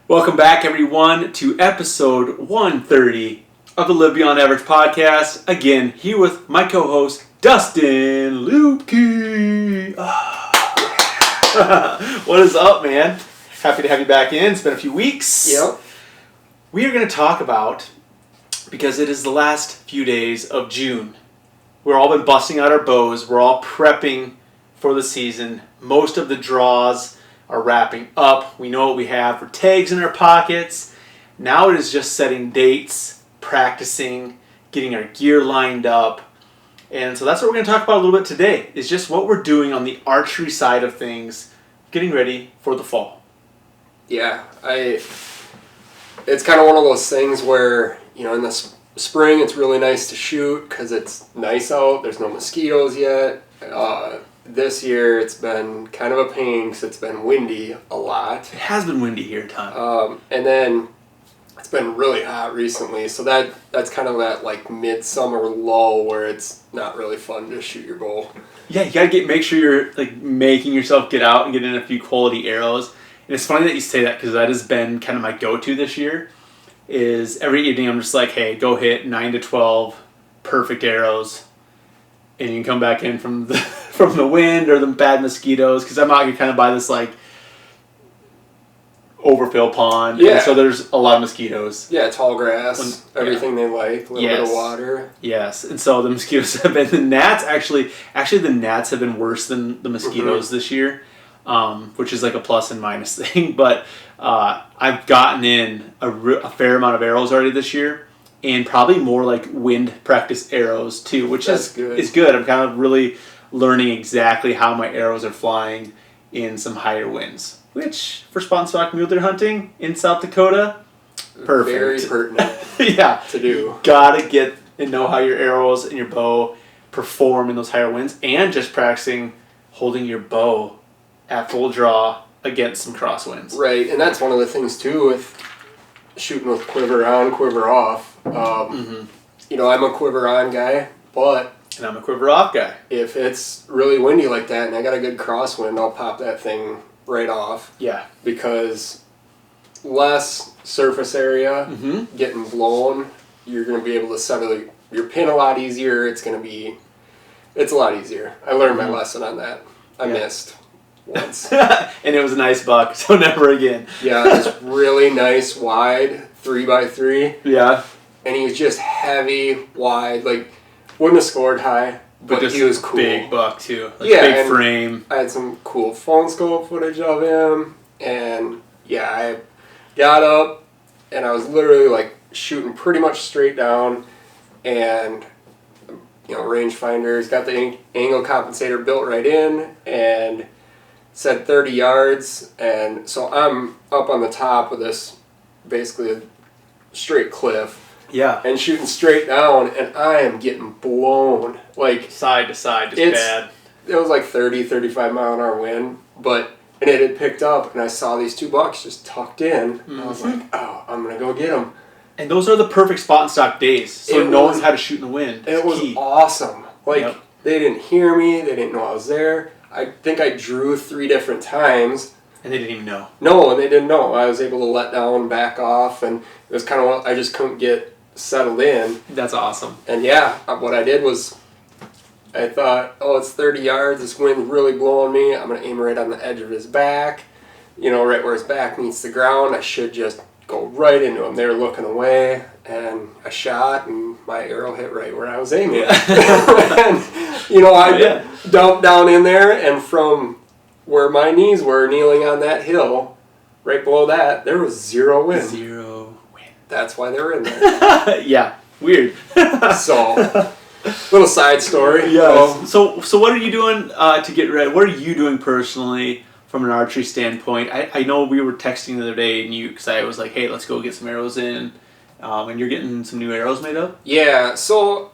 Welcome back, everyone, to episode 130 of the Live Beyond Average podcast. Again, here with my co-host, Dustin Luebke. What is up, man? Happy to have you back in. It's been a few weeks. Yep. We are going to talk about, because it is the last few days of June, we've all been busting out our bows. We're all prepping for the season. Most of the draws are wrapping up. We know what we have for tags in our pockets. Now it is just setting dates, practicing, getting our gear lined up. And so that's what we're going to talk about a little bit today, is just what we're doing on the archery side of things, getting ready for the fall. Yeah, it's kind of one of those things where, in the spring it's really nice to shoot because it's nice out. There's no mosquitoes yet. This year it's been kind of a pain because it's been windy a lot. It has been windy here a ton. And then it's been really hot recently, so that's kind of that like midsummer lull where it's not really fun to shoot your bow. Yeah, you gotta make sure you're like making yourself get out and get in a few quality arrows. And it's funny that you say that because that has been kind of my go-to this year. Is every evening I'm just like, hey, go hit 9 to 12 perfect arrows, and you can come back in from the wind or the bad mosquitoes, because I'm out here kind of by this like overfill pond. Yeah. And so there's a lot of mosquitoes. Yeah, tall grass, everything they like, a little bit of water. Yes, and so the mosquitoes have been, the gnats actually the gnats have been worse than the mosquitoes this year, which is like a plus and minus thing. But I've gotten in a fair amount of arrows already this year, and probably more like wind practice arrows too, which is good. I'm kind of really learning exactly how my arrows are flying in some higher winds, which for spot and stock mule deer hunting in South Dakota, perfect. Very pertinent. Yeah, to do. Gotta get and know how your arrows and your bow perform in those higher winds, and just practicing holding your bow at full draw against some crosswinds. Right, and that's one of the things too with shooting with quiver on, quiver off. I'm a quiver on guy, but and I'm a quiver off guy. If it's really windy like that and I got a good crosswind, I'll pop that thing right off. Yeah. Because less surface area getting blown, you're going to be able to settle your pin a lot easier. It's a lot easier. I learned my lesson on that. I missed once. And it was a nice buck, so never again. Yeah, it's really nice, wide, 3x3. Yeah. And he was just heavy, wide, like, wouldn't have scored high, but he was cool. Big buck, too. Like big frame. I had some cool phone scope footage of him, and, I got up, and I was literally, like, shooting pretty much straight down, and, rangefinder's got the angle compensator built right in, and said 30 yards, and so I'm up on the top of this, basically a straight cliff. Yeah. And shooting straight down, and I am getting blown. Like, side to side, just bad. It was like 30, 35 mile an hour wind, and it had picked up, and I saw these two bucks just tucked in. And I was like, oh, I'm going to go get them. And those are the perfect spot and stock days, so knowing how to shoot in the wind. It was awesome. Like, They didn't hear me, they didn't know I was there. I think I drew 3 different times. And they didn't even know. No, and they didn't know. I was able to let down, back off, and it was kind of I just couldn't get settled in. That's awesome. And what I did was I thought, it's 30 yards, this wind's really blowing me, I'm going to aim right on the edge of his back, right where his back meets the ground. I should just go right into him. They were looking away, and I shot, and my arrow hit right where I was aiming. Yeah. And, I dumped down in there, and from where my knees were kneeling on that hill, right below that, there was 0 wind. 0 wind. That's why they were in there. Yeah, weird. So, little side story. Yeah. So what are you doing to get ready? What are you doing personally from an archery standpoint? I know we were texting the other day, and because I was like, hey, let's go get some arrows in, and you're getting some new arrows made up? Yeah, so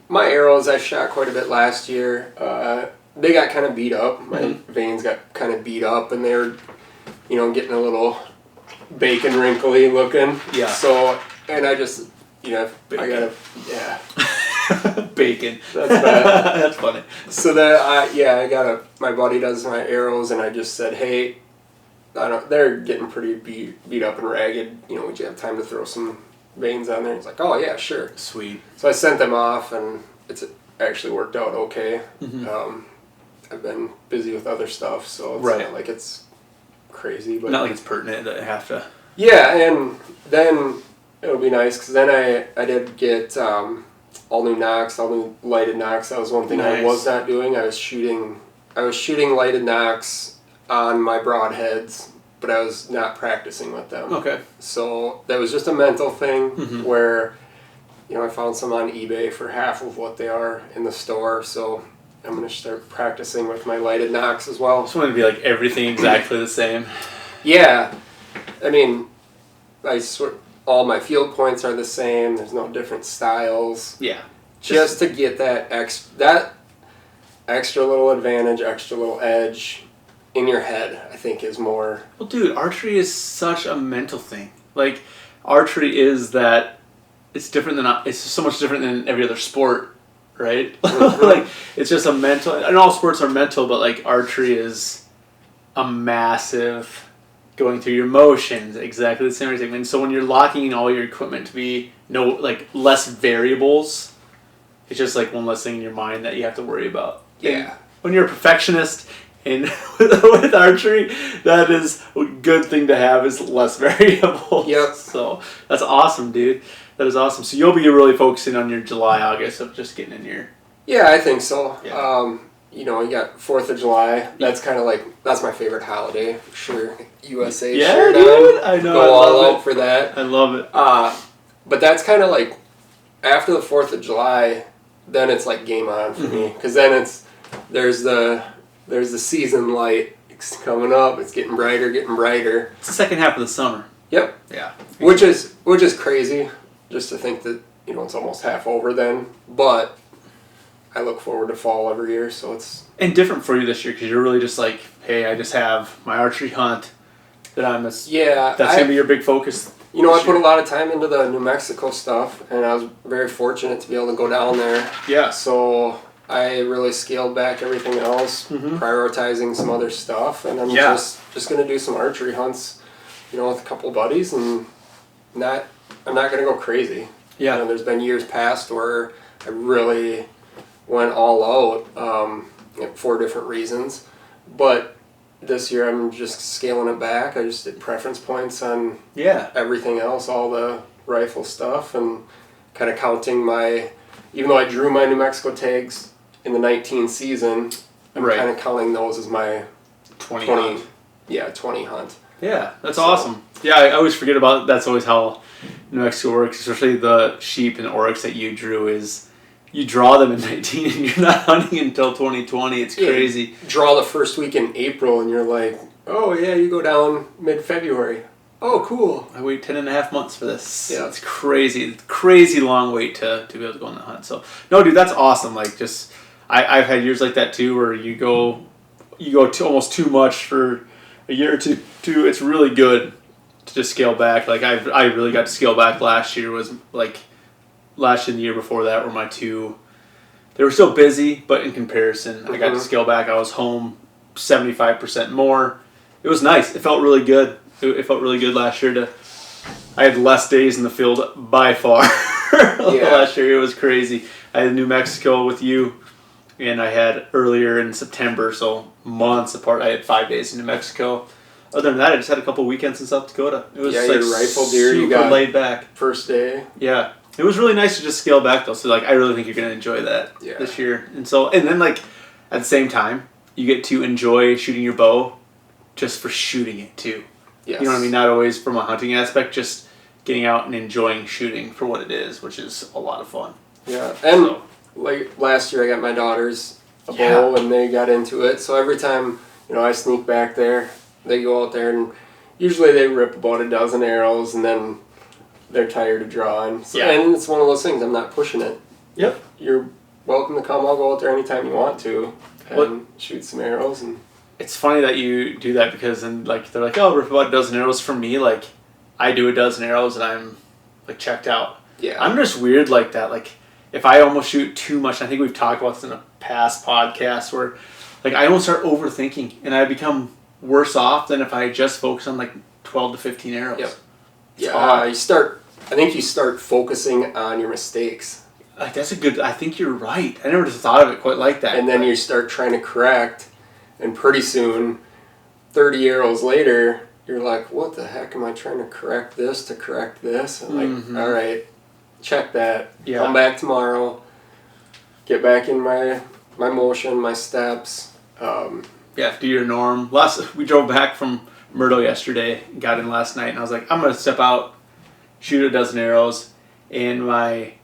my arrows, I shot quite a bit last year. They got kind of beat up. My veins got kind of beat up, and they were, getting a little bacon wrinkly looking. Yeah. So, and I just, bacon. I gotta, Bacon. That's bad. That's funny. So that, my buddy does my arrows, and I just said, hey, they're getting pretty beat up and ragged. Would you have time to throw some veins on there? He's like, oh yeah, sure. Sweet. So I sent them off, and it's actually worked out okay. Mm-hmm. I've been busy with other stuff, so it's right. not like it's crazy. But not like it's pertinent that I have to. Yeah, and then it'll be nice, because then I did get all new nocks, all new lighted nocks. That was one thing I was not doing. I was shooting lighted nocks on my broadheads, but I was not practicing with them. Okay. So that was just a mental thing where, I found some on eBay for half of what they are in the store. So I'm going to start practicing with my lighted nocks as well. Just want to be like everything exactly the same. Yeah. I mean, all my field points are the same. There's no different styles. Yeah. Just to get that extra little advantage, extra little edge in your head, I think is more. Well, dude, archery is such a mental thing. Like, archery is that it's different than it's so much different than every other sport, right? Like, it's just a mental. And all sports are mental, but like archery is a massive going through your motions, exactly the same thing. And so when you're locking in all your equipment to be less variables, it's just like one less thing in your mind that you have to worry about. Yeah. And when you're a perfectionist and with archery, that is a good thing to have, is less variables. Yep. So that's awesome, dude. That is awesome. So you'll be really focusing on your July, August of just getting in your. Yeah, I think so. Yeah. You got 4th of July. That's kind of like, that's my favorite holiday, for sure. USA shirt dude. I know. Go all out for that. I love it. But that's kind of like, after the 4th of July, then it's like game on for me. Because then there's the season light. It's coming up. It's getting brighter, getting brighter. It's the second half of the summer. Yep. Yeah. Which is crazy, just to think that, it's almost half over then. But I look forward to fall every year, so it's. And different for you this year, because you're really just like, hey, I just have my archery hunt that that's going to be your big focus. I put a lot of time into the New Mexico stuff, and I was very fortunate to be able to go down there. Yeah. So I really scaled back everything else, prioritizing some other stuff, and I'm just going to do some archery hunts, with a couple buddies, and I'm not going to go crazy. Yeah. There's been years past where I really went all out for different reasons, but this year I'm just scaling it back. I just did preference points on everything else, all the rifle stuff, and kind of counting even though I drew my New Mexico tags in the 19 season, I'm kind of counting those as my 20 hunt. Yeah, 20 hunt. Yeah, that's awesome. Yeah, I always forget about that's always how New Mexico works, especially the sheep and oryx that you drew is you draw them in 19 and you're not hunting until 2020. It's crazy. You draw the first week in April and you're like, oh yeah, you go down mid-February. Oh, cool. I wait 10 and a half months for this. Yeah. It's crazy. Crazy long wait to be able to go on the hunt. So, no, dude, that's awesome. Like, just, I've had years like that too, where you go to almost too much for a year or two. It's really good to just scale back. Like, I really got to scale back last year. Was like last year and the year before that were my two. They were still busy, but in comparison, I got to scale back. I was home 75% more. It was nice. It felt really good. It felt really good last year. I had less days in the field by far. Last year it was crazy. I had New Mexico with you, and I had earlier in September, so months apart. I had 5 days in New Mexico. Other than that, I just had a couple weekends in South Dakota. It was like your rifle deer super you got laid back. First day. Yeah, it was really nice to just scale back though. So like, I really think you're gonna enjoy that this year. And then like at the same time, you get to enjoy shooting your bow, just for shooting it too. Yes. You know what I mean? Not always from a hunting aspect, just getting out and enjoying shooting for what it is, which is a lot of fun. Yeah, and like last year I got my daughters a bow and they got into it. So every time, I sneak back there, they go out there and usually they rip about a dozen arrows and then they're tired of drawing. So, and it's one of those things, I'm not pushing it. Yep. You're welcome to come. I'll go out there anytime you want to and shoot some arrows. And it's funny that you do that because then like they're like, oh, rip about a dozen arrows. For me, like I do a dozen arrows and I'm like checked out. Yeah. I'm just weird like that. Like if I almost shoot too much, I think we've talked about this in a past podcast where like I almost start overthinking and I become worse off than if I just focus on like 12 to 15 arrows. Yep. It's Yeah, odd. I think you start focusing on your mistakes. Like, that's a good, I think you're right. I never just thought of it quite like that. And then you start trying to correct, and pretty soon, 30 arrows later, you're like, what the heck am I trying to correct this to correct this? I'm like, all right, check that. Yeah. Come back tomorrow. Get back in my motion, my steps. Yeah, do your norm. We drove back from Myrtle yesterday, got in last night, and I was like, I'm going to step out, shoot a dozen arrows, and my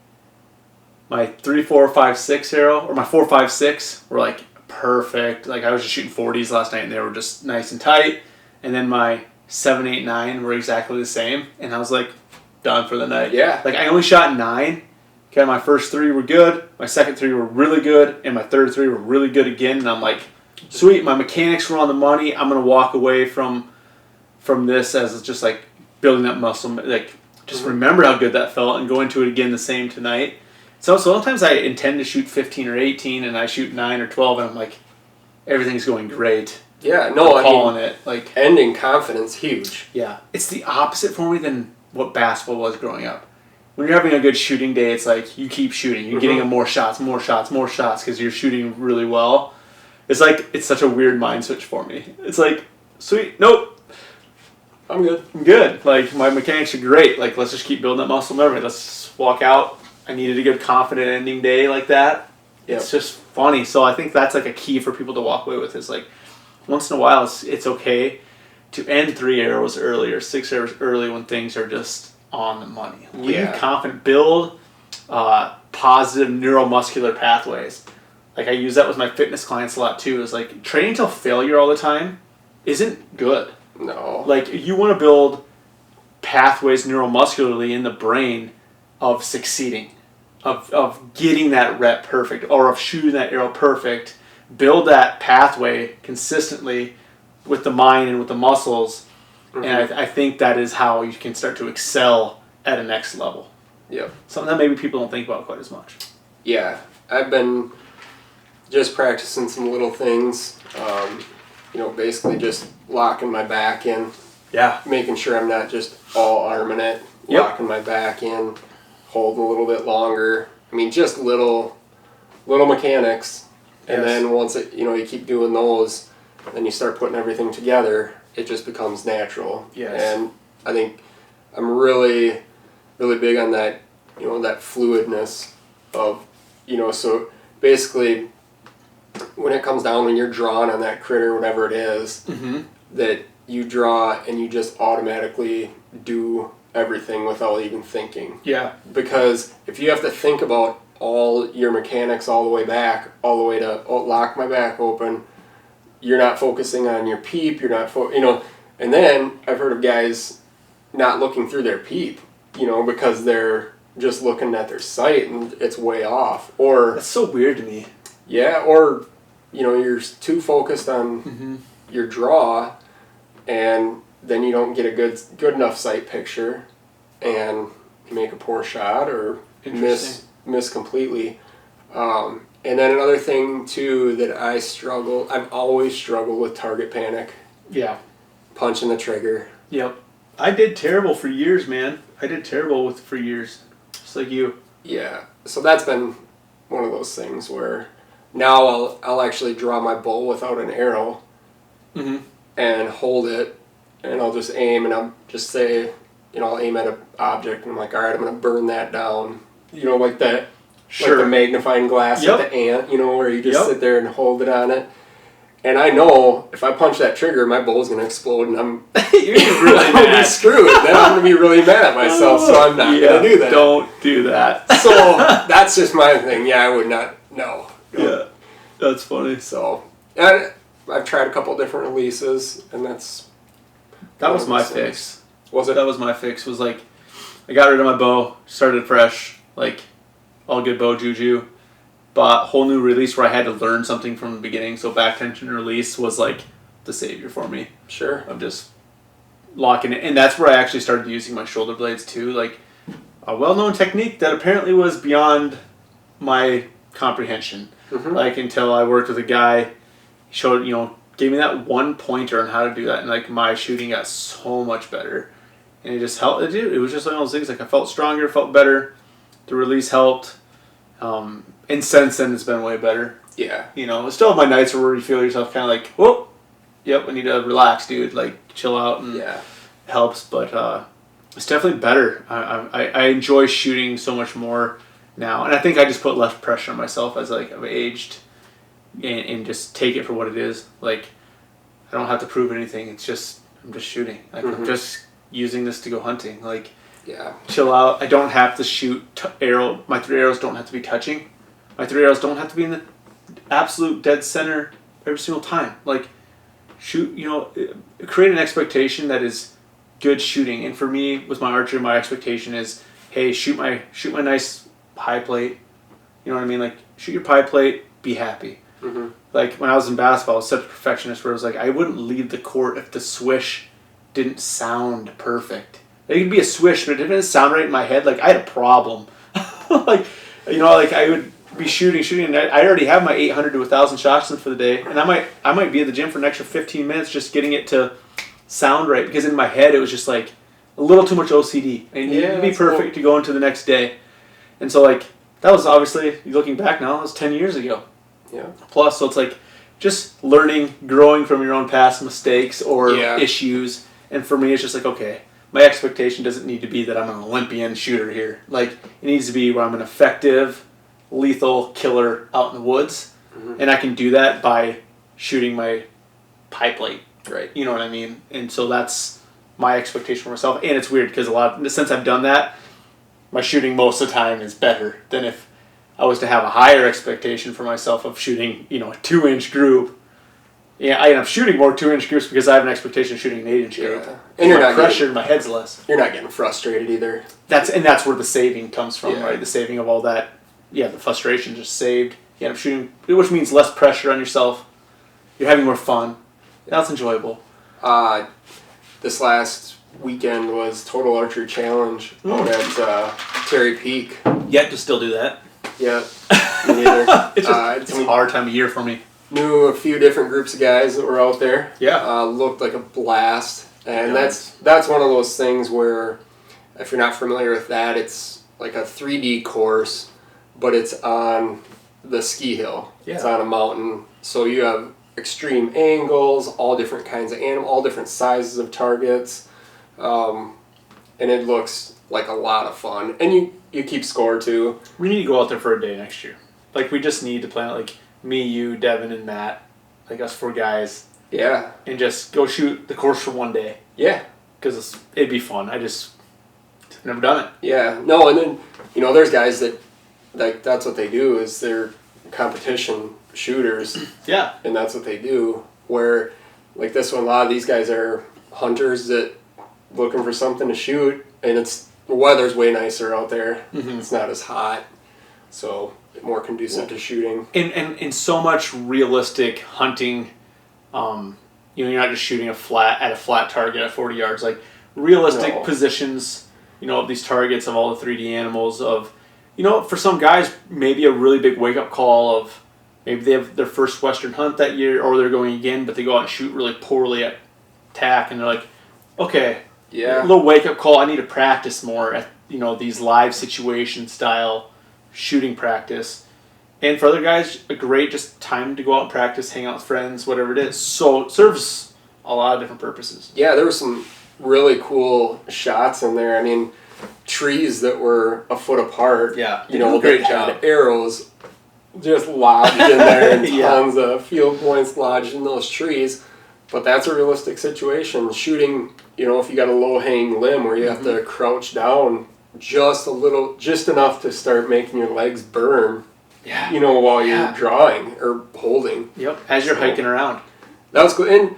3, 4, 5, 6 arrow, or my 4, 5, 6 were like perfect. Like I was just shooting 40s last night and they were just nice and tight. And then my 7, 8, 9 were exactly the same. And I was like, done for the night. Yeah. Like I only shot 9. Okay, my first 3 were good. My second 3 were really good. And my third 3 were really good again. And I'm like, sweet, my mechanics were on the money. I'm going to walk away from this as just like building that muscle. Like just remember how good that felt and go into it again the same tonight. So sometimes I intend to shoot 15 or 18 and I shoot 9 or 12 and I'm like, everything's going great. Yeah, no, I'm calling it. Like ending confidence, huge. Yeah. It's the opposite for me than what basketball was growing up. When you're having a good shooting day, it's like you keep shooting. You're getting more shots because you're shooting really well. It's like, it's such a weird mind switch for me. It's like, sweet, nope. I'm good. I'm good. Like, my mechanics are great. Like, let's just keep building that muscle memory. Let's walk out. I needed a good confident ending day like that. Yep. It's just funny. So I think that's like a key for people to walk away with is like, once in a while, it's okay to end 3 arrows early or 6 arrows early when things are just on the money. Leave confident, build positive neuromuscular pathways. Like I use that with my fitness clients a lot too. Is like training till failure all the time isn't good. No. Like you want to build pathways neuromuscularly in the brain of succeeding, of getting that rep perfect or of shooting that arrow perfect. Build that pathway consistently with the mind and with the muscles. And I think that is how you can start to excel at a next level. Yep. Something that maybe people don't think about quite as much. Yeah. I've been just practicing some little things. Basically just locking my back in. Yeah. Making sure I'm not just all arming it. Locking my back in. Holding a little bit longer. I mean, just little mechanics. And then once you keep doing those, then you start putting everything together, it just becomes natural. Yes. And I think I'm really, really big on that, that fluidness of, so basically when it comes down, when you're drawing on that critter, whatever it is, that you draw and you just automatically do everything without even thinking. Yeah. Because if you have to think about all your mechanics all the way to lock my back open, you're not focusing on your peep, you're not and then I've heard of guys not looking through their peep, because they're just looking at their sight and it's way off. Or that's so weird to me. Yeah, or you're too focused on your draw and then you don't get a good enough sight picture and you make a poor shot or miss completely. And then another thing too that I've always struggled with target panic. Yeah. Punching the trigger. Yep. I did terrible for years, man. For years. Just like you. Yeah. So that's been one of those things where now I'll actually draw my bow without an arrow and hold it and I'll just aim and I'll just say, I'll aim at an object and I'm like, all right, I'm going to burn that down. Like that. Sure. Like the magnifying glass at the ant, where you just sit there and hold it on it. And I know if I punch that trigger, my bow's going to explode and I'm really I'm gonna be screwed. Then I'm going to be really mad at myself, so I'm not going to do that. Don't do that. So that's just my thing. Yeah, I would not. No. Yeah, that's funny. So and I've tried a couple different releases, and that was my fix. Was it? That was my fix. Was like, I got rid of my bow, started fresh, like all good bow juju. Bought a whole new release where I had to learn something from the beginning. So back tension release was like the savior for me. Sure. I'm just locking it. And that's where I actually started using my shoulder blades too. Like a well-known technique that apparently was beyond my comprehension. Like until I worked with a guy, he showed, gave me that one pointer on how to do that, and like my shooting got so much better, and it just helped. It was just one of those things. Like I felt stronger, felt better. The release helped, and since then it's been way better. Yeah. You know, still have my nights where you feel yourself kind of like, whoa, yep, I need to relax, dude. Like chill out, and Yeah. helps. But it's definitely better. I enjoy shooting so much more now, and I think I just put less pressure on myself as like I've aged, and just take it for what it is. Like I don't have to prove anything. It's just I'm just shooting. Like I'm just using this to go hunting. Like Yeah. chill out. I don't have to shoot arrow. My 3 arrows don't have to be touching. My 3 arrows don't have to be in the absolute dead center every single time. Like shoot, you know, create an expectation that is good shooting. And for me, with my archery, my expectation is, hey, shoot my nice pie plate. You know what I mean? Like shoot your pie plate, be happy. Mm-hmm. Like when I was in basketball, I was such a perfectionist where it was like I wouldn't leave the court if the swish didn't sound perfect. It could be a swish, but it didn't sound right in my head. Like I had a problem. Like, you know, like I would be shooting, and I already have my 800 to 1,000 shots in for the day, and I might be at the gym for an extra 15 minutes just getting it to sound right, because in my head it was just like a little too much OCD. And it needed to be perfect to go into the next day. And so like that was obviously, looking back now, that was 10 years ago. Yeah. Plus, so it's like just learning, growing from your own past mistakes or issues. And for me, it's just like, okay, my expectation doesn't need to be that I'm an Olympian shooter here. Like, it needs to be where I'm an effective, lethal killer out in the woods. Mm-hmm. And I can do that by shooting my pie plate. Right. You know what I mean? And so that's my expectation for myself. And it's weird because since I've done that, my shooting most of the time is better than if I was to have a higher expectation for myself of shooting, you know, a 2-inch group. Yeah, I end up shooting more 2-inch groups because I have an expectation of shooting an 8-inch group. And you're not pressure in my head's less. You're not getting frustrated either. That's where the saving comes from, right? The saving of all that. Yeah, the frustration just saved. You end up shooting, which means less pressure on yourself. You're having more fun. That's enjoyable. This last weekend was Total Archery Challenge out at Terry Peak. Yet to still do that. Yeah, me neither. It's a hard time of year for me. Knew a few different groups of guys that were out there. Yeah. Looked like a blast. And that's one of those things where, if you're not familiar with that, it's like a 3D course, but it's on the ski hill. Yeah. It's on a mountain. So you have extreme angles, all different kinds of animals, all different sizes of targets. And it looks like a lot of fun. And you keep score too. We need to go out there for a day next year. Like, we just need to plan it, like me, you, Devin, and Matt, like us 4 guys. Yeah. And just go shoot the course for one day. Yeah. Because it'd be fun. I've never done it. Yeah. No, and then, you know, there's guys that, like, that's what they do, is they're competition shooters. Yeah. And that's what they do. Where, like this one, a lot of these guys are hunters that looking for something to shoot, and the weather's way nicer out there. Mm-hmm. It's not as hot, so more conducive to shooting. And so much realistic hunting. You know, you're not just shooting at a flat target at 40 yards. Like realistic positions, you know, of these targets of all the 3D animals. Of, you know, for some guys, maybe a really big wake up call of maybe they have their first Western hunt that year, or they're going again, but they go out and shoot really poorly at tack, and they're like, okay. Yeah. A little wake-up call. I need to practice more at, you know, these live situation style shooting practice. And for other guys, a great just time to go out and practice, hang out with friends, whatever it is. So it serves a lot of different purposes. Yeah, there were some really cool shots in there. I mean, trees that were a foot apart. Yeah, you know, great job. Arrows just lodged in there, and tons of field points lodged in those trees. But that's a realistic situation. Shooting, you know, if you got a low-hanging limb where you have to crouch down just enough to start making your legs burn, you know, while you're drawing or holding. Yep, as you're hiking around. That was good. And,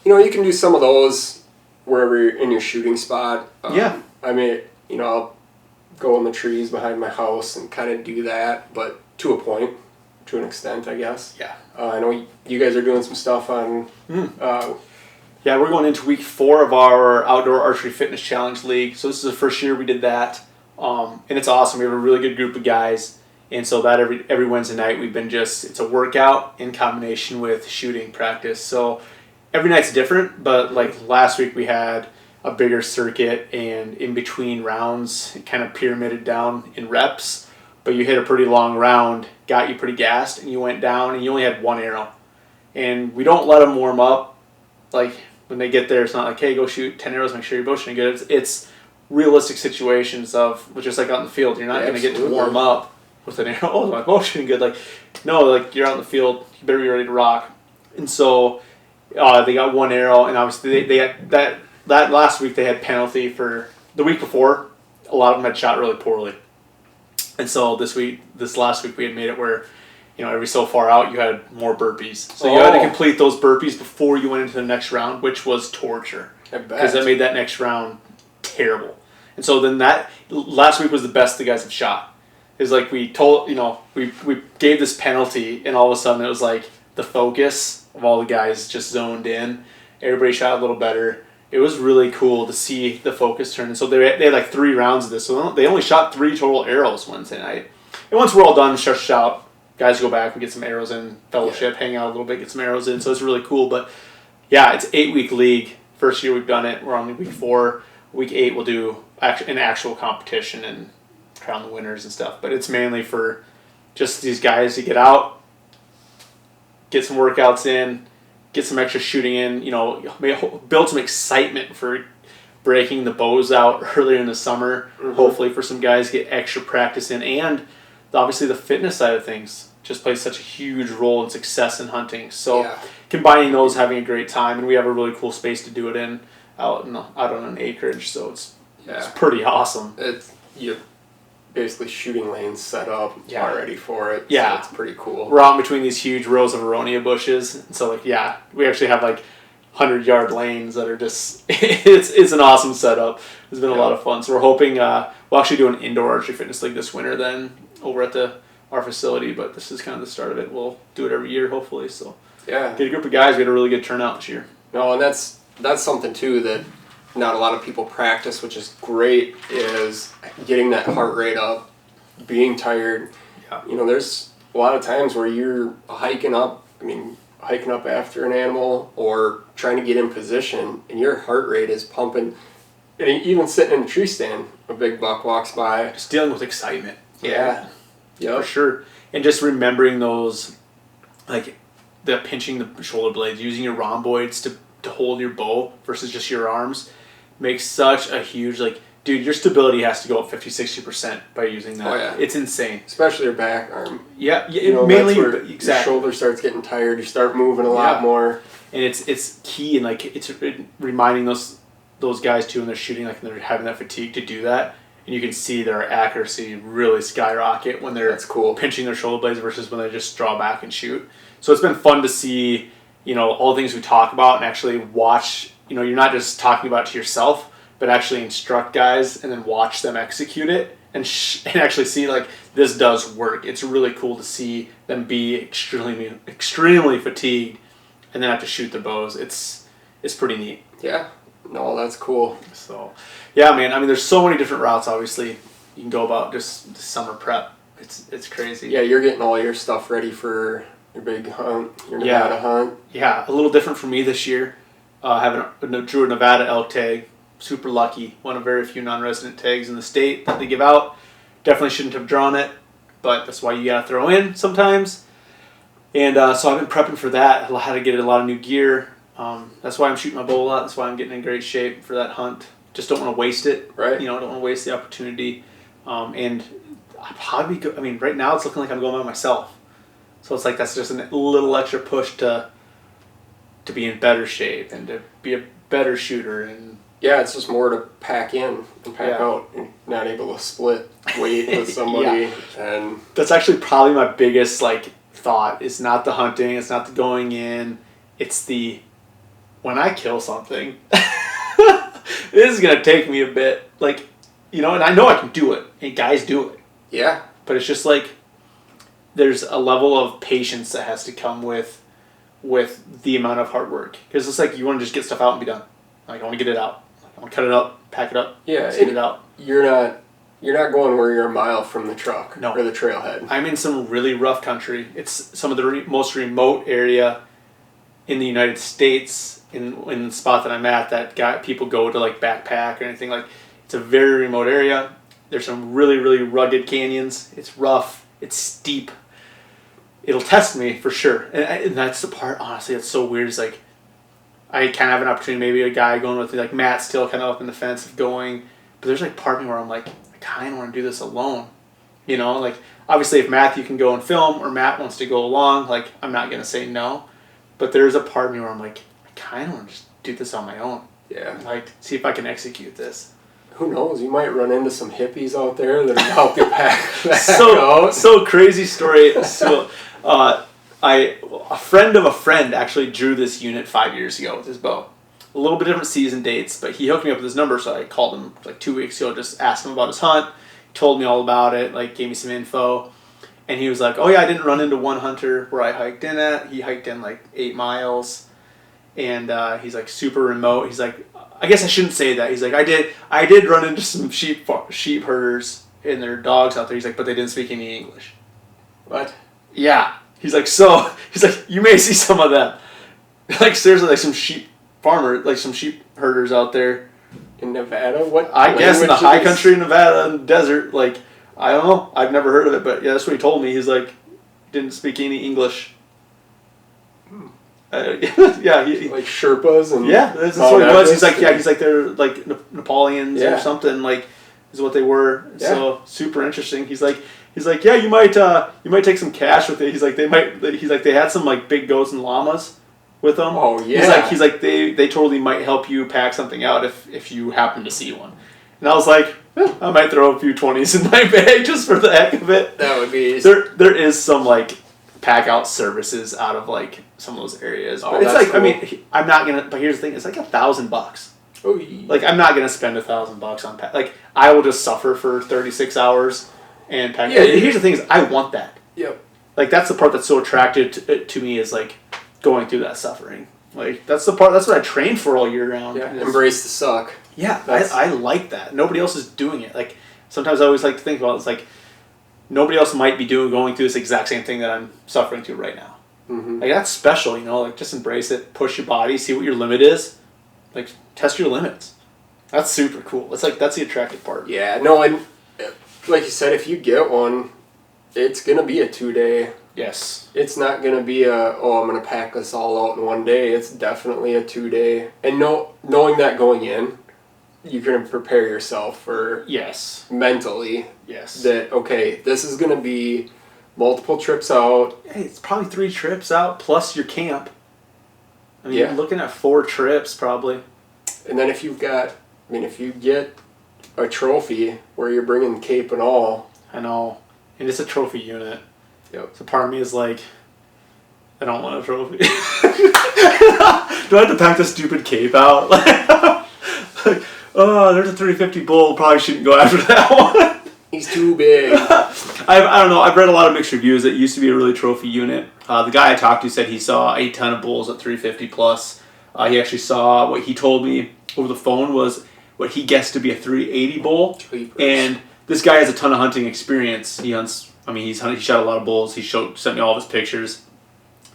you know, you can do some of those wherever you're in your shooting spot. I mean, you know, I'll go in the trees behind my house and kind of do that, but to a point. To an extent, I guess. Yeah. I know you guys are doing some stuff on... yeah, we're going into week 4 of our Outdoor Archery Fitness Challenge League. So this is the first year we did that. And it's awesome. We have a really good group of guys. And so that every Wednesday night we've been it's a workout in combination with shooting practice. So every night's different, but like last week we had a bigger circuit, and in between rounds it kind of pyramided down in reps, but you hit a pretty long round, got you pretty gassed, and you went down and you only had one arrow. And we don't let them warm up. Like when they get there, it's not like, hey, go shoot 10 arrows, make sure you're bow shooting good. It's realistic situations of just like out in the field. You're not going to get to warm up with an arrow. Oh, my bow shooting good. Like, no, like you're out in the field, you better be ready to rock. And so they got one arrow, and obviously they had that last week they had penalty for the week before. A lot of them had shot really poorly. And so this last week we had made it where, every so far out you had more burpees. So you had to complete those burpees before you went into the next round, which was torture. I bet. Because that made that next round terrible. And so then that last week was the best the guys have shot. It's like we told, we gave this penalty, and all of a sudden it was like the focus of all the guys just zoned in. Everybody shot a little better. It was really cool to see the focus turn. And so they had like 3 rounds of this. So they only shot 3 total arrows Wednesday night. And once we're all done, stretched out, guys go back and get some arrows in, fellowship, hang out a little bit, get some arrows in. So it's really cool. But yeah, it's 8-week league. First year we've done it. We're on week 4. Week 8 we'll do an actual competition and crown the winners and stuff. But it's mainly for just these guys to get out, get some workouts in, get some extra shooting in, build some excitement for breaking the bows out earlier in the summer. Mm-hmm. Hopefully for some guys get extra practice in, and obviously the fitness side of things just plays such a huge role in success in hunting. So combining those, having a great time, and we have a really cool space to do it in out on an acreage, so it's pretty awesome. You basically shooting lanes set up already for it. Yeah. So it's pretty cool. We're out in between these huge rows of aronia bushes. And so we actually have 100-yard lanes that are just, it's an awesome setup. It's been a lot of fun. So we're hoping, we'll actually do an indoor archery fitness league this winter then over at our facility, but this is kind of the start of it. We'll do it every year hopefully. So get a group of guys. We had a really good turnout this year. No, and that's something too that not a lot of people practice, which is great, is getting that heart rate up, being tired. Yeah. There's a lot of times where you're hiking up after an animal or trying to get in position, and your heart rate is pumping. And even sitting in a tree stand, a big buck walks by. Just dealing with excitement. Yeah. For sure. And just remembering those, the pinching the shoulder blades, using your rhomboids to hold your bow versus just your arms, makes such a huge, dude, your stability has to go up 50-60% by using that. Oh, yeah. It's insane. Especially your back arm. Yeah, mainly that's where exactly. Your shoulder starts getting tired, you start moving a lot more. And it's key, and it's reminding those guys too when they're shooting, when they're having that fatigue, to do that. And you can see their accuracy really skyrocket when they're pinching their shoulder blades versus when they just draw back and shoot. So it's been fun to see, all the things we talk about and actually watch. You're not just talking about it to yourself, but actually instruct guys and then watch them execute it and actually see this does work. It's really cool to see them be extremely fatigued and then have to shoot their bows. It's pretty neat. Yeah. No, that's cool. So, yeah, man. There's so many different routes. Obviously, you can go about just the summer prep. It's crazy. Yeah, you're getting all your stuff ready for your big hunt, your Nevada hunt. Yeah, a little different for me this year. Drew a Nevada elk tag. Super lucky. One of very few non-resident tags in the state that they give out. Definitely shouldn't have drawn it, but that's why you gotta throw in sometimes. And so I've been prepping for that. I had to get a lot of new gear. That's why I'm shooting my bow a lot. That's why I'm getting in great shape for that hunt. Just don't want to waste it. Right. Don't want to waste the opportunity. And I'd probably go, right now it's looking like I'm going by myself. So it's that's just a little extra push to be in better shape and to be a better shooter. And yeah, it's just more to pack in and pack out, and not able to split weight with somebody. And that's actually probably my biggest thought. Is not the hunting. It's not the going in. It's the when I kill something. This is gonna take me a bit. And I know I can do it, and guys do it. Yeah. But it's just there's a level of patience that has to come with the amount of hard work. Because it's you want to just get stuff out and be done. I want to get it out. I want to cut it up, pack it up, get it out. You're not You're not going where you're a mile from the truck No. or the trailhead. I'm in some really rough country. It's some of the most remote area in the United States. In the spot that I'm at, that people go to like backpack or anything like. It's a very remote area. There's some really, really rugged canyons. It's rough. It's steep. It'll test me for sure. And that's the part, honestly, that's so weird. Is like, I kind of have an opportunity, maybe a guy going with me, like Matt's still kind of up in the fence of going. But there's like part of me where I'm like, I kind of want to do this alone. You know, like, obviously if Matthew can go and film or Matt wants to go along, like, I'm not going to say no. But there's a part of me where I'm like, I kind of want to just do this on my own. Yeah. Like, see if I can execute this. Who knows? You might run into some hippies out there that'll help you pack out. So crazy story. So, a friend of a friend actually drew this unit 5 years ago with his bow. A little bit different season dates, but he hooked me up with his number, so I called him like 2 weeks ago, just asked him about his hunt. He told me all about it, like gave me some info, and he was like, "Oh yeah, I didn't run into one hunter where I hiked in at. He hiked in like 8 miles, and he's like super remote. He's like, I guess I shouldn't say that. He's like, I did run into some sheep herders and their dogs out there. He's like, but they didn't speak any English. What? Yeah. He's like, you may see some of them. Like, seriously, like some sheep herders out there. In Nevada? What? I guess in the high country in Nevada and desert, like, I don't know. I've never heard of it, but yeah, that's what he told me. He's like, didn't speak any English. Yeah, like Sherpas and that's what it was. He's like they're like Napoleons or something, like is what they were. Yeah. So super interesting. He's like yeah, you might take some cash with it. He's like they had some like big goats and llamas with them. Oh yeah. He's like they totally might help you pack something out if you happen to see one. And I was like, I might throw a few 20s in my bag just for the heck of it. That would be there is some like pack out services out of like some of those areas. But it's like, cool. I mean, I'm not gonna. But here's the thing: it's like $1,000. Oh, yeah. Like I'm not gonna spend $1,000 on pack. Like I will just suffer for 36 hours and pack. Yeah. Here's the thing: is I want that. Yep. Like that's the part that's so attractive to me is like going through that suffering. Like that's the part. That's what I trained for all year round. Yeah. Embrace the suck. Yeah, I like that. Nobody else is doing it. Like sometimes I always like to think about it, it's like nobody else might be going through this exact same thing that I'm suffering through right now. Mm-hmm. Like that's special, you know. Like just embrace it, push your body, see what your limit is, like test your limits. That's super cool. It's like that's the attractive part. Yeah, no, and like you said, if you get one, it's gonna be a 2-day. Yes. It's not gonna be I'm gonna pack this all out in one day. It's definitely a 2-day, and knowing that going in, you can prepare yourself for mentally. Yes. That okay, this is gonna be multiple trips out. Hey, it's probably 3 trips out plus your camp. I mean, yeah. You're looking at 4 trips probably. And then if you get a trophy where you're bringing cape and all. I know, and it's a trophy unit. Yep. So part of me is like, I don't want a trophy. Do I have to pack this stupid cape out? Like, oh, there's a 350 bull. Probably shouldn't go after that one. He's too big. I don't know. I've read a lot of mixed reviews. It used to be a really trophy unit. The guy I talked to said he saw a ton of bulls at 350 plus. He actually saw what he told me over the phone was what he guessed to be a 380 bull. Creepers. And this guy has a ton of hunting experience. He hunts. I mean, he shot a lot of bulls. Sent me all of his pictures.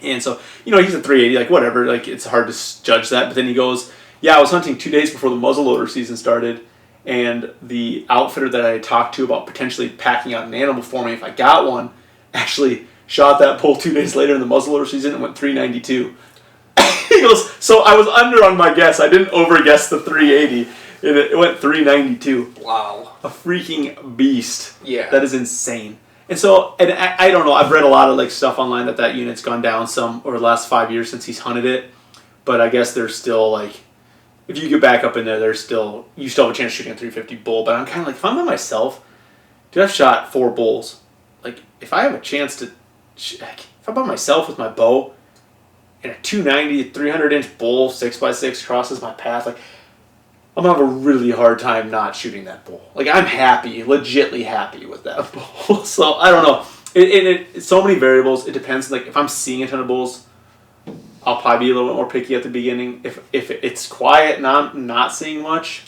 And so, he's a 380, like whatever. Like it's hard to judge that. But then he goes, yeah, I was hunting 2 days before the muzzleloader season started. And the outfitter that I talked to about potentially packing out an animal for me if I got one actually shot that bull 2 days later in the muzzleloader season and went 392. He goes, so I was under on my guess. I didn't overguess the 380. It went 392. Wow. A freaking beast. Yeah. That is insane. And so, and I don't know, I've read a lot of like stuff online that unit's gone down some over the last 5 years since he's hunted it. But I guess there's still like, if you get back up in there, you still have a chance of shooting a 350 bull. But I'm kind of like, if I'm by myself, dude, I've shot 4 bulls. Like, if I have a chance to, if I'm by myself with my bow, and a 290, 300-inch bull, 6x6 crosses my path, like, I'm going to have a really hard time not shooting that bull. Like, I'm happy, legitly happy with that bull. So, I don't know. It's so many variables. It depends. Like, if I'm seeing a ton of bulls, I'll probably be a little bit more picky at the beginning. If it's quiet and I'm not seeing much,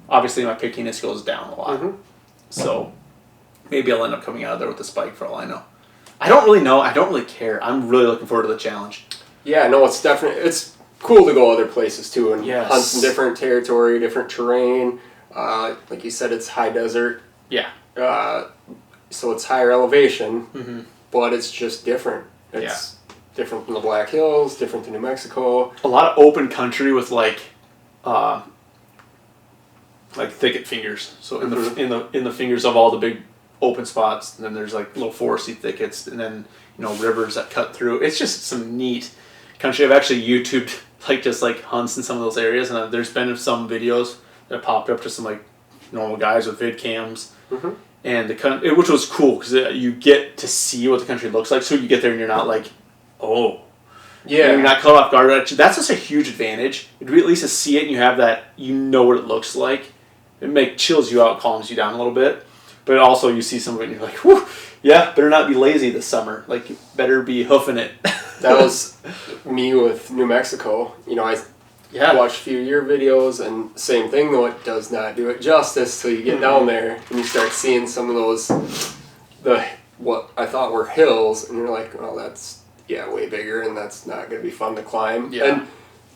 obviously my pickiness goes down a lot. Mm-hmm. So maybe I'll end up coming out of there with a spike for all I know. I don't really know. I don't really care. I'm really looking forward to the challenge. Yeah, no, it's cool to go other places too and Yes. hunt some different territory, different terrain. Like you said, it's high desert. Yeah. So it's higher elevation, Mm-hmm. but it's just different. It's different from the Black Hills, different to New Mexico. A lot of open country with like thicket fingers. So in the fingers of all the big open spots, and then there's like little foresty thickets, and then rivers that cut through. It's just some neat country. I've actually YouTubed like hunts in some of those areas, and there's been some videos that popped up to some like normal guys with vid cams, and which was cool because you get to see what the country looks like. So you get there and you're not like, oh. Yeah, you're not caught off guard. That's just a huge advantage. At least to see it and you have that, what it looks like. It chills you out, calms you down a little bit. But also you see some of it and you're like, whew, yeah, better not be lazy this summer. Like, better be hoofing it. That was me with New Mexico. I watched a few of your videos, and same thing, though it does not do it justice till you get down there and you start seeing some of those, what I thought were hills, and you're like, oh, that's, way bigger, and that's not going to be fun to climb. Yeah.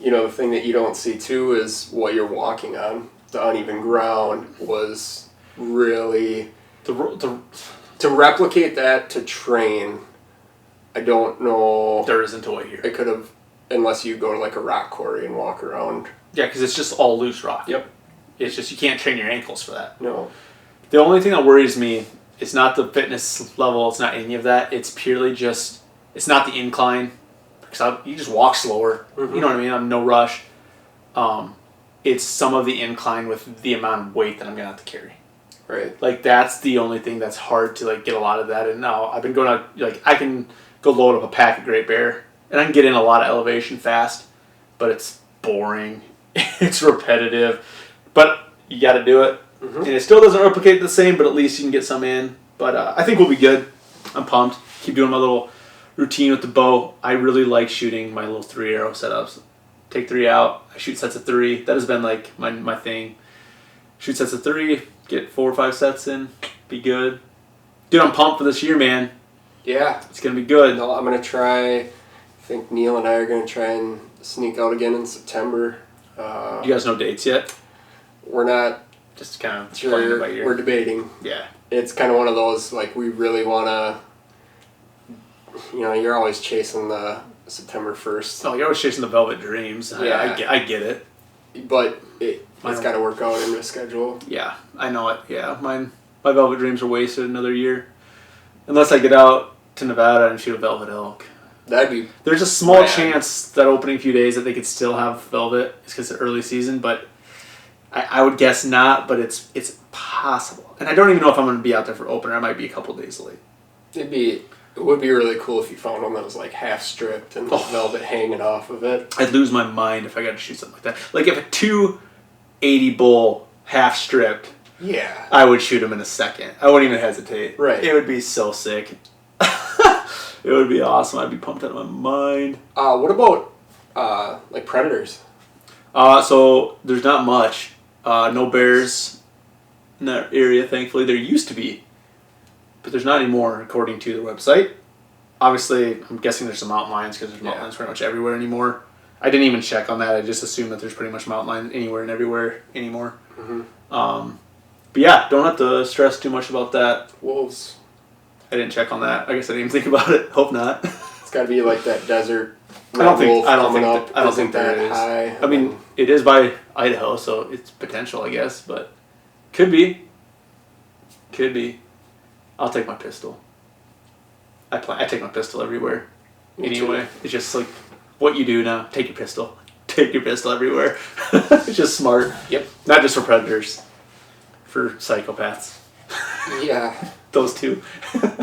And, the thing that you don't see, too, is what you're walking on. The uneven ground was really... To replicate that to train, I don't know. There isn't a way here. It could have, unless you go to like a rock quarry and walk around. Yeah, because it's just all loose rock. Yep. It's just, you can't train your ankles for that. No. The only thing that worries me, it's not the fitness level, it's not any of that. It's purely just, it's not the incline. Because you just walk slower. Mm-hmm. You know what I mean? I'm no rush. It's some of the incline with the amount of weight that I'm going to have to carry. Right. Like, that's the only thing that's hard to, like, get a lot of that. And now I've been going out, like, I can go load up a pack of Great Bear, and I can get in a lot of elevation fast, but it's boring. It's repetitive. But you got to do it. Mm-hmm. And it still doesn't replicate the same, but at least you can get some in. But I think we'll be good. I'm pumped. Keep doing my little routine with the bow. I really like shooting my little 3-arrow setups. Take 3 out. I shoot sets of 3. That has been, like, my thing. Shoot sets of 3. Get 4 or 5 sets in, be good. Dude, I'm pumped for this year, man. Yeah. It's going to be good. No, I'm going to try, I think Neil and I are going to try and sneak out again in September. You guys know dates yet? We're not. Just kind of sure, playing it by ear. We're debating. Yeah. It's kind of one of those, like, we really want to, you're always chasing the September 1st. Oh, you're always chasing the Velvet Dreams. Yeah. I get it. But it's got to work out into a schedule. Yeah, I know it. Yeah, my Velvet Dreams are wasted another year. Unless I get out to Nevada and shoot a Velvet Elk. That'd be... There's a small chance that opening few days that they could still have Velvet. It's because it's early season, but I would guess not, but it's possible. And I don't even know if I'm going to be out there for opener. I might be a couple days late. It would be really cool if you found one that was like half stripped and velvet hanging off of it. I'd lose my mind if I got to shoot something like that. Like if a 280 bull half stripped, yeah, I would shoot him in a second. I wouldn't even hesitate. Right. It would be so sick. It would be awesome. I'd be pumped out of my mind. What about like predators? So there's not much. No bears in that area, thankfully. There used to be, but there's not anymore, according to the website. Obviously, I'm guessing there's some mountain lions because there's mountain lions pretty much everywhere anymore. I didn't even check on that. I just assumed that there's pretty much mountain lions anywhere and everywhere anymore. Mm-hmm. But yeah, don't have to stress too much about that. Wolves. I didn't check on that. I guess I didn't even think about it. Hope not. It's got to be like that desert. I don't think that is. High. I mean, it is by Idaho, so it's potential, I guess, but could be. Could be. I'll take my pistol. I take my pistol everywhere. Anyway, it's just like what you do now. Take your pistol. Take your pistol everywhere. It's just smart. Yep. Not just for predators. For psychopaths. Yeah. Those two.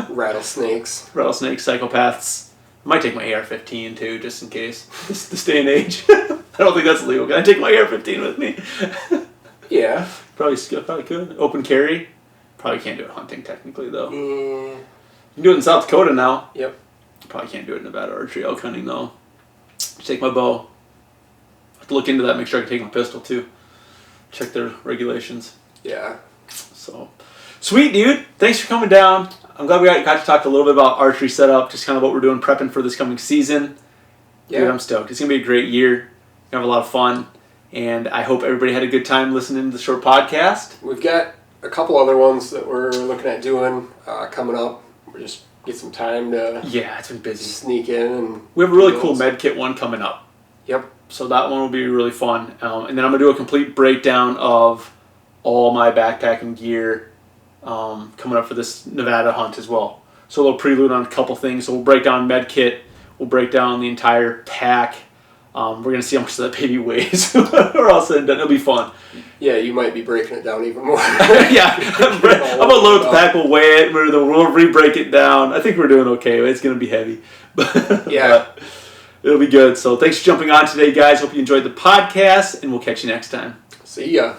Rattlesnakes. Rattlesnakes, psychopaths. I might take my AR-15 too, just in case. This day and age. I don't think that's illegal. Can I take my AR-15 with me? Yeah. Probably could. Open carry. Probably can't do it hunting technically though. Yeah. You can do it in South Dakota now. Yep. Probably can't do it in Nevada archery elk hunting though. Just take my bow. I have to look into that, make sure I can take my pistol too. Check their regulations. Yeah. So Sweet, dude. Thanks for coming down. I'm glad we got to talk a little bit about archery setup, just kind of what we're doing prepping for this coming season. Yeah. Dude, I'm stoked. It's going to be a great year. We're going to have a lot of fun. And I hope everybody had a good time listening to the short podcast. We've got a couple other ones that we're looking at doing coming up. We're just get some time to it's been busy. Sneak in. And we have a really cool med kit one coming up. Yep. So that one will be really fun. And then I'm going to do a complete breakdown of all my backpacking gear coming up for this Nevada hunt as well. So a little prelude on a couple things. So we'll break down med kit. We'll break down the entire pack. We're going to see how much that baby weighs. We're all said and done. It'll be fun. Yeah, you might be breaking it down even more. Yeah. I'm going to load the pack. We'll weigh it. We'll re-break it down. I think we're doing okay. It's going to be heavy. Yeah. But it'll be good. So thanks for jumping on today, guys. Hope you enjoyed the podcast, and we'll catch you next time. See ya.